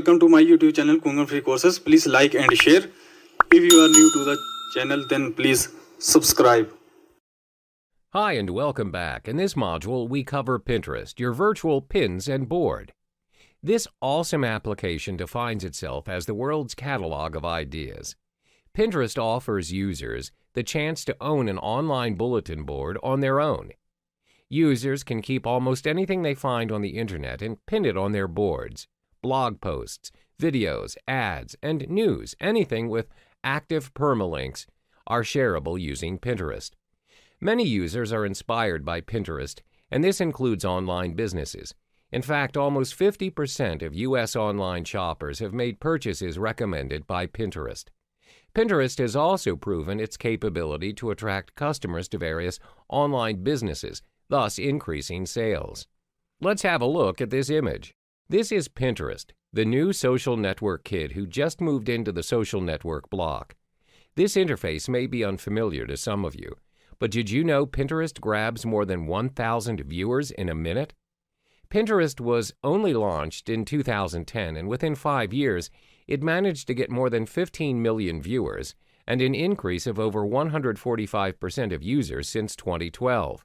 welcome to my YouTube channel Kunggan Free Courses. Please like and share. If you are new to the channel, then please subscribe. Hi and welcome back. In this module, we cover Pinterest, your virtual pins and board. This awesome application defines itself as the world's catalog of ideas. Pinterest offers users the chance to own an online bulletin board on their own. Users can keep almost anything they find on the internet and pin it on their boards. Blog posts, videos, ads, and news, anything with active permalinks, are shareable using Pinterest. Many users are inspired by Pinterest, and this includes online businesses. In fact, almost 50% of U.S. online shoppers have made purchases recommended by Pinterest. Pinterest has also proven its capability to attract customers to various online businesses, thus increasing sales. Let's have a look at this image. This is Pinterest, the new social network kid who just moved into the social network block. This interface may be unfamiliar to some of you, but did you know Pinterest grabs more than 1,000 viewers in a minute? Pinterest was only launched in 2010, and within 5 years, it managed to get more than 15 million viewers and an increase of over 145% of users since 2012.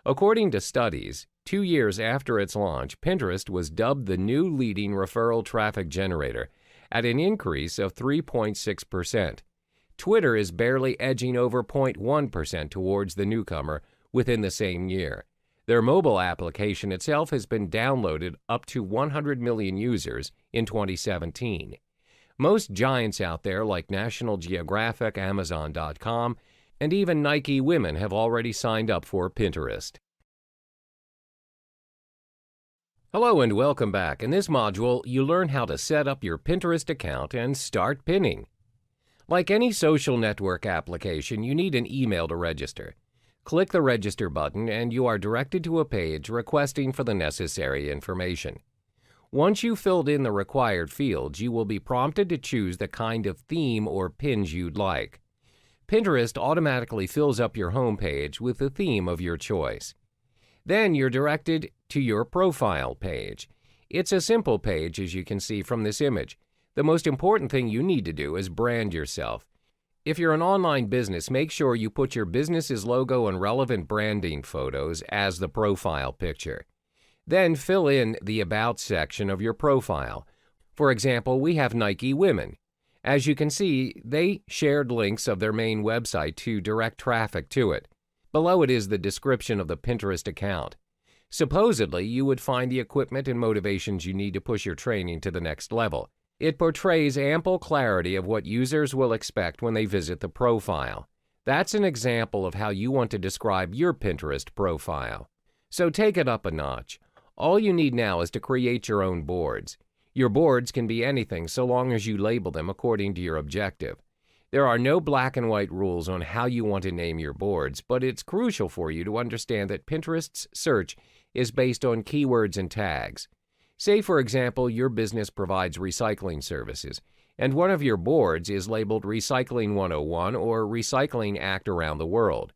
According to studies, 2 years after its launch, Pinterest was dubbed the new leading referral traffic generator at an increase of 3.6%. Twitter is barely edging over 0.1% towards the newcomer within the same year. Their mobile application itself has been downloaded up to 100 million users in 2017. Most giants out there like National Geographic, Amazon.com, and even Nike Women have already signed up for Pinterest. Hello and welcome back. In this module, you learn how to set up your Pinterest account and start pinning. Like any social network application, you need an email to register. Click the register button and you are directed to a page requesting for the necessary information. Once you've filled in the required fields, you will be prompted to choose the kind of theme or pins you'd like. Pinterest automatically fills up your home page with the theme of your choice. Then you're directed to your profile page. It's a simple page, as you can see from this image. The most important thing you need to do is brand yourself. If you're an online business, make sure you put your business's logo and relevant branding photos as the profile picture. Then fill in the About section of your profile. For example, we have Nike Women. As you can see, they shared links of their main website to direct traffic to it. Below it is the description of the Pinterest account. Supposedly, you would find the equipment and motivations you need to push your training to the next level. It portrays ample clarity of what users will expect when they visit the profile. That's an example of how you want to describe your Pinterest profile. So take it up a notch. All you need now is to create your own boards. Your boards can be anything so long as you label them according to your objective. There are no black and white rules on how you want to name your boards, but it's crucial for you to understand that Pinterest's search is based on keywords and tags. Say, for example, your business provides recycling services, and one of your boards is labeled Recycling 101 or Recycling Act Around the World.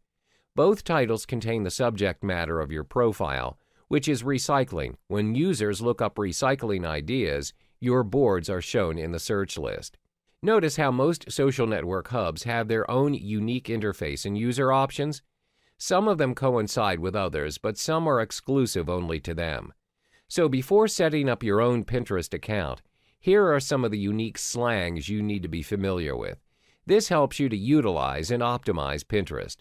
Both titles contain the subject matter of your profile, which is recycling. When users look up recycling ideas, your boards are shown in the search list. Notice how most social network hubs have their own unique interface and user options. Some of them coincide with others, but some are exclusive only to them. So before setting up your own Pinterest account, here are some of the unique slangs you need to be familiar with. This helps you to utilize and optimize Pinterest.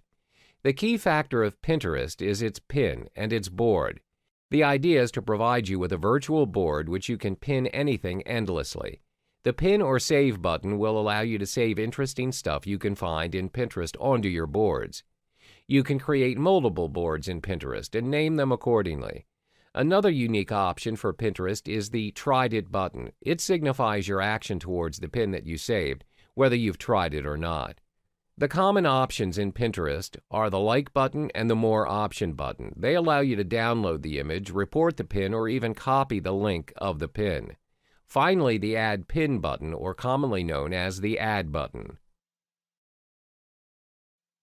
The key factor of Pinterest is its pin and its board. The idea is to provide you with a virtual board which you can pin anything endlessly. The pin or save button will allow you to save interesting stuff you can find in Pinterest onto your boards. You can create multiple boards in Pinterest and name them accordingly. Another unique option for Pinterest is the Tried It button. It signifies your action towards the pin that you saved, whether you've tried it or not. The common options in Pinterest are the Like button and the More option button. They allow you to download the image, report the pin, or even copy the link of the pin. Finally, the Add Pin button, or commonly known as the Add button.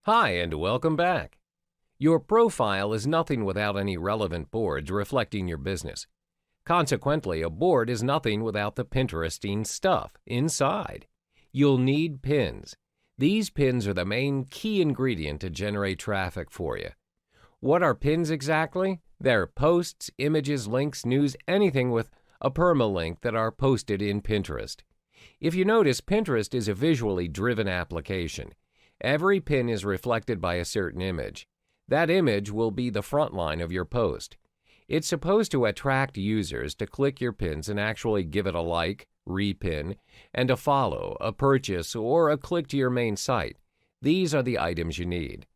Hi, and welcome back. Your profile is nothing without any relevant boards reflecting your business. Consequently, a board is nothing without the Pinteresting stuff inside. You'll need pins. These pins are the main key ingredient to generate traffic for you. What are pins exactly? They're posts, images, links, news, anything with a permalink that are posted in Pinterest. If you notice, Pinterest is a visually driven application. Every pin is reflected by a certain image. That image will be the front line of your post. It's supposed to attract users to click your pins and actually give it a like, repin, and a follow, a purchase, or a click to your main site. These are the items you need.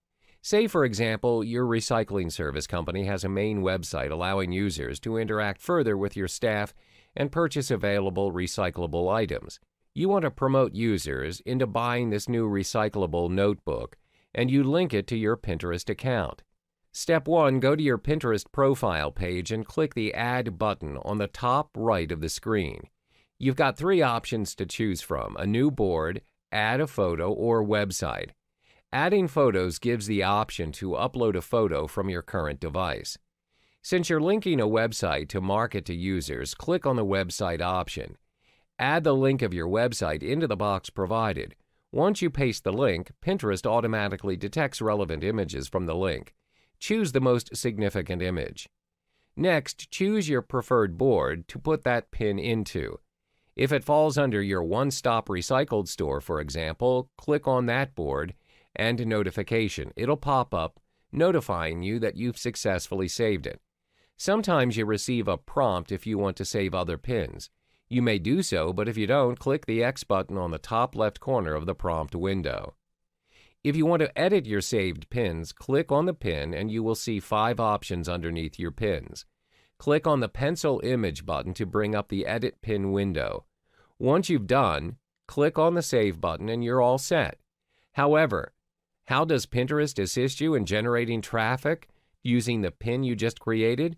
Say, for example, your recycling service company has a main website allowing users to interact further with your staff and purchase available recyclable items. You want to promote users into buying this new recyclable notebook, and you link it to your Pinterest account. Step 1, go to your Pinterest profile page and click the Add button on the top right of the screen. You've got 3 options to choose from: a new board, add a photo, or website. Adding photos gives the option to upload a photo from your current device. Since you're linking a website to market to users, click on the website option. Add the link of your website into the box provided. Once you paste the link, Pinterest automatically detects relevant images from the link. Choose the most significant image. Next, choose your preferred board to put that pin into. If it falls under your one-stop recycled store, for example, click on that board and notification. It'll pop up notifying you that you've successfully saved it. Sometimes you receive a prompt if you want to save other pins. You may do so, but if you don't, click the X button on the top left corner of the prompt window. If you want to edit your saved pins, click on the pin and you will see 5 options underneath your pins. Click on the pencil image button to bring up the Edit Pin window. Once you've done, click on the Save button and you're all set. However, how does Pinterest assist you in generating traffic using the pin you just created?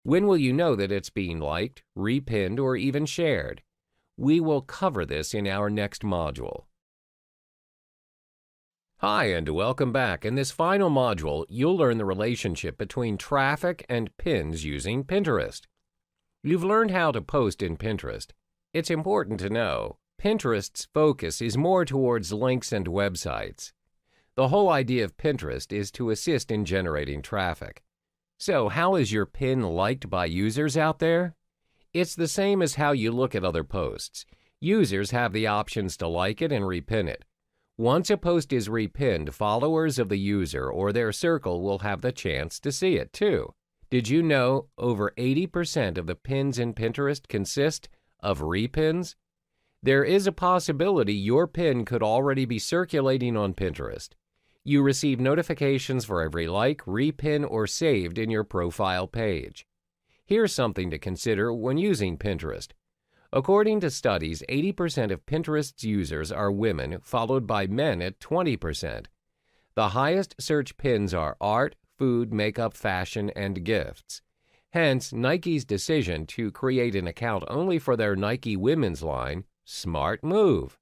When will you know that it's being liked, repinned, or even shared? We will cover this in our next module. Hi, and welcome back. In this final module, you'll learn the relationship between traffic and pins using Pinterest. You've learned how to post in Pinterest. It's important to know, Pinterest's focus is more towards links and websites. The whole idea of Pinterest is to assist in generating traffic. So, how is your pin liked by users out there? It's the same as how you look at other posts. Users have the options to like it and repin it. Once a post is repinned, followers of the user or their circle will have the chance to see it too. Did you know over 80% of the pins in Pinterest consist of repins? There is a possibility your pin could already be circulating on Pinterest. You receive notifications for every like, repin, or saved in your profile page. Here's something to consider when using Pinterest. According to studies, 80% of Pinterest's users are women, followed by men at 20%. The highest search pins are art, food, makeup, fashion, and gifts. Hence, Nike's decision to create an account only for their Nike women's line, smart move.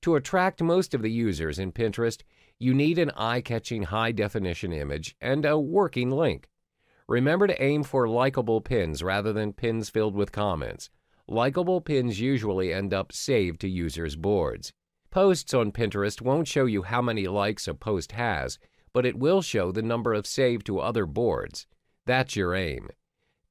To attract most of the users in Pinterest, you need an eye-catching high-definition image and a working link. Remember to aim for likable pins rather than pins filled with comments. Likeable pins usually end up saved to users' boards. Posts on Pinterest won't show you how many likes a post has, but it will show the number of saved to other boards. That's your aim.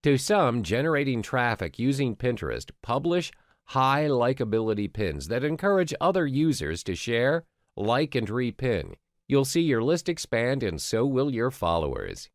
To some, generating traffic using Pinterest, publish high likability pins that encourage other users to share, like, and repin. You'll see your list expand and so will your followers.